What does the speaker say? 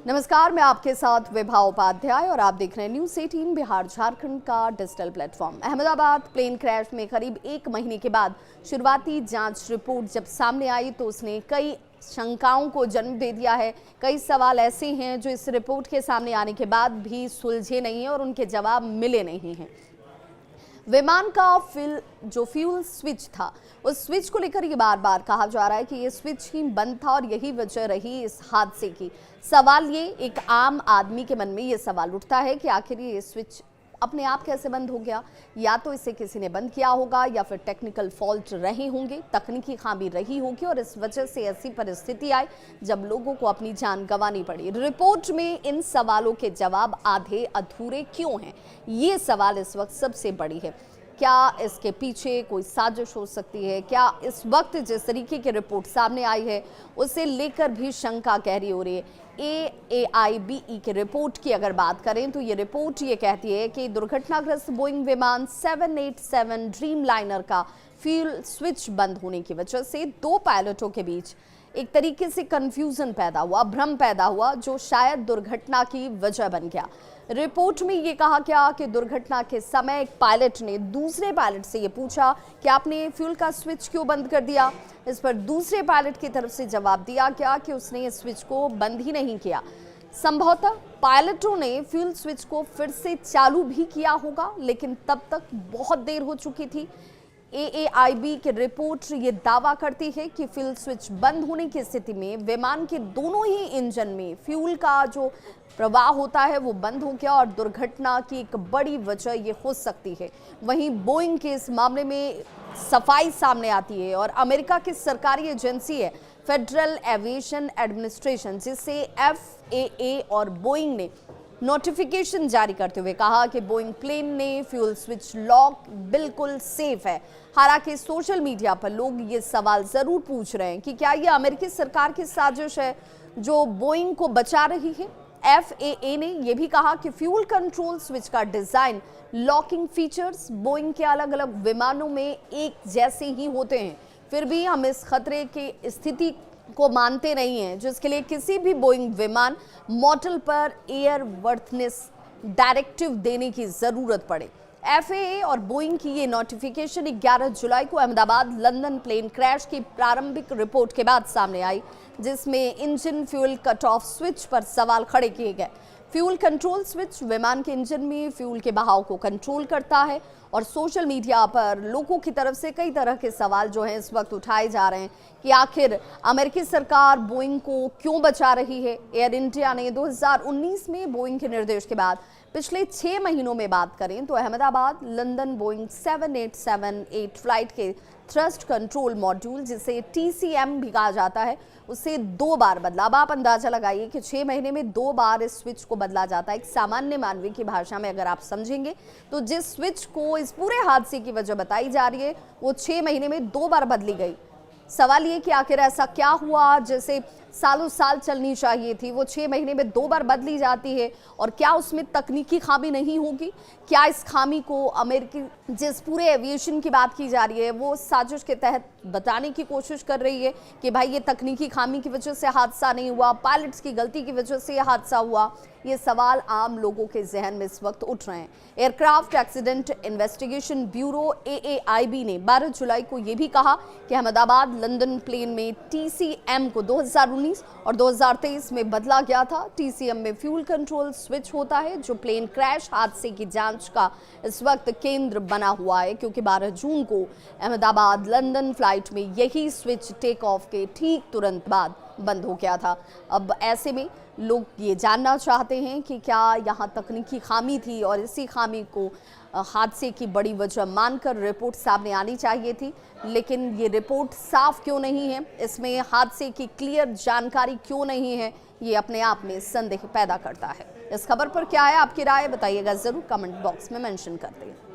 नमस्कार, मैं आपके साथ विभा उपाध्याय और आप देख रहे हैं न्यूज़ 18 बिहार झारखंड का digital platform. Ahmedabad plane crash में करीब 1 महीने के बाद शुरुआती जांच रिपोर्ट जब सामने आई तो उसने कई शंकाओं को जन्म दे दिया है। कई सवाल ऐसे हैं जो इस रिपोर्ट के सामने आने के बाद भी सुलझे नहीं हैं और उनके जवाब मिले नहीं हैं। विमान का फ्यूल स्विच था, उस स्विच को लेकर ये बार बार कहा जा रहा है कि ये स्विच ही बंद था और यही वजह रही इस हादसे की। सवाल ये, एक आम आदमी के मन में ये सवाल उठता है कि आखिर ये स्विच अपने आप कैसे बंद हो गया। या तो इसे किसी ने बंद किया होगा या फिर टेक्निकल फॉल्ट रहे होंगे, तकनीकी खामी रही होगी और इस वजह से ऐसी परिस्थिति आई जब लोगों को अपनी जान गंवानी पड़ी। रिपोर्ट में इन सवालों के जवाब आधे अधूरे क्यों हैं, ये सवाल इस वक्त सबसे बड़ी है। क्या इसके पीछे कोई साजिश हो सकती है? क्या इस वक्त जिस तरीके की रिपोर्ट सामने आई है उसे लेकर भी शंका गहरी हो रही है। AAIBE की रिपोर्ट की अगर बात करें तो ये रिपोर्ट ये कहती है कि दुर्घटनाग्रस्त बोइंग विमान 787 ड्रीमलाइनर का फ्यूल स्विच बंद होने की वजह से 2 पायलटों के बीच एक तरीके से कंफ्यूजन पैदा हुआ, भ्रम पैदा हुआ, जो शायद दुर्घटना की वजह बन गया। रिपोर्ट में ये कहा गया कि दुर्घटना के समय एक पायलट ने दूसरे पायलट से ये पूछा कि आपने फ्यूल का स्विच क्यों बंद कर दिया। इस पर दूसरे पायलट की तरफ से जवाब दिया गया कि उसने इस स्विच को बंद ही नहीं किया। संभवतः पायलटों ने फ्यूल स्विच को फिर से चालू भी किया होगा, लेकिन तब तक बहुत देर हो चुकी थी। AAIB की रिपोर्ट ये दावा करती है कि फ्यूल स्विच बंद होने की स्थिति में विमान के दोनों ही इंजन में फ्यूल का जो प्रवाह होता है वो बंद हो गया और दुर्घटना की एक बड़ी वजह ये हो सकती है। वहीं बोइंग के इस मामले में सफाई सामने आती है और अमेरिका की सरकारी एजेंसी है फेडरल एविएशन एडमिनिस्ट्रेशन, जिसे FAA और बोइंग ने नोटिफिकेशन जारी करते हुए कहा कि बोइंग प्लेन ने फ्यूल स्विच लॉक बिल्कुल सेफ है। हालांकि सोशल मीडिया पर लोग ये सवाल जरूर पूछ रहे हैं कि क्या ये अमेरिकी सरकार की साजिश है जो बोइंग को बचा रही है। FAA ने यह भी कहा कि फ्यूल कंट्रोल स्विच का डिजाइन, लॉकिंग फीचर्स बोइंग के अलग अलग विमानों में एक जैसे ही होते हैं, फिर भी हम इस खतरे की स्थिति को मानते नहीं हैं जिसके लिए किसी भी बोइंग विमान मॉडल पर एयर वर्थनेस डायरेक्टिव देने की जरूरत पड़े। FAA और बोइंग की ये नोटिफिकेशन 11 जुलाई को अहमदाबाद लंदन प्लेन क्रैश की प्रारंभिक रिपोर्ट के बाद सामने आई, जिसमें engine fuel cut off switch पर सवाल खड़े किए गए। फ्यूल कंट्रोल स्विच विमान के इंजन में फ्यूल के बहाव को कंट्रोल करता है और सोशल मीडिया पर लोगों की तरफ से कई तरह के सवाल जो हैं इस वक्त उठाए जा रहे हैं कि आखिर अमेरिकी सरकार बोइंग को क्यों बचा रही है। एयर इंडिया ने 2019 में बोइंग के निर्देश के बाद पिछले 6 महीनों में बात करें तो अहमदाबाद लंदन बोइंग 7878 फ्लाइट के थ्रस्ट कंट्रोल मॉड्यूल, जिसे TCM भी कहा जाता है, उसे 2 बार बदला। अब आप अंदाजा लगाइए कि 6 महीने में 2 बार इस स्विच को बदला जाता है। एक सामान्य मानवीय की भाषा में अगर आप समझेंगे तो जिस स्विच को इस पूरे हादसे की वजह बताई जा रही है वो 6 महीने में 2 बार बदली गई। सवाल ये कि आखिर ऐसा क्या हुआ जैसे सालों साल चलनी चाहिए थी वो 6 महीने में 2 बार बदली जाती है, और क्या उसमें तकनीकी खामी नहीं होगी? क्या इस खामी को अमेरिकी जिस पूरे एविएशन की बात की जा रही है वो साजिश के तहत बताने की कोशिश कर रही है कि भाई ये तकनीकी खामी की वजह से हादसा नहीं हुआ, पायलट्स की गलती की वजह से यह हादसा हुआ? ये सवाल आम लोगों के जहन में इस वक्त उठ रहे हैं। Aircraft accident investigation bureau AAIB ने 12 जुलाई को यह भी कहा कि अहमदाबाद लंदन प्लेन में TCM को 2019 और 2023 में बदला गया था। TCM में फ्यूल कंट्रोल स्विच होता है जो प्लेन क्रैश हादसे की जांच का इस वक्त केंद्र बना हुआ है, क्योंकि 12 जून को अहमदाबाद लंदन फ्लाइट में यही स्विच टेक ऑफ के ठीक तुरंत बाद बंद हो गया था। अब ऐसे में लोग ये जानना चाहते हैं कि क्या यहाँ तकनीकी खामी थी और इसी खामी को हादसे की बड़ी वजह मानकर रिपोर्ट सामने आनी चाहिए थी, लेकिन ये रिपोर्ट साफ क्यों नहीं है, इसमें हादसे की क्लियर जानकारी क्यों नहीं है, ये अपने आप में संदेह पैदा करता है। इस खबर पर क्या है आपकी राय, बताइएगा जरूर, कमेंट बॉक्स में मेंशन करते हैं।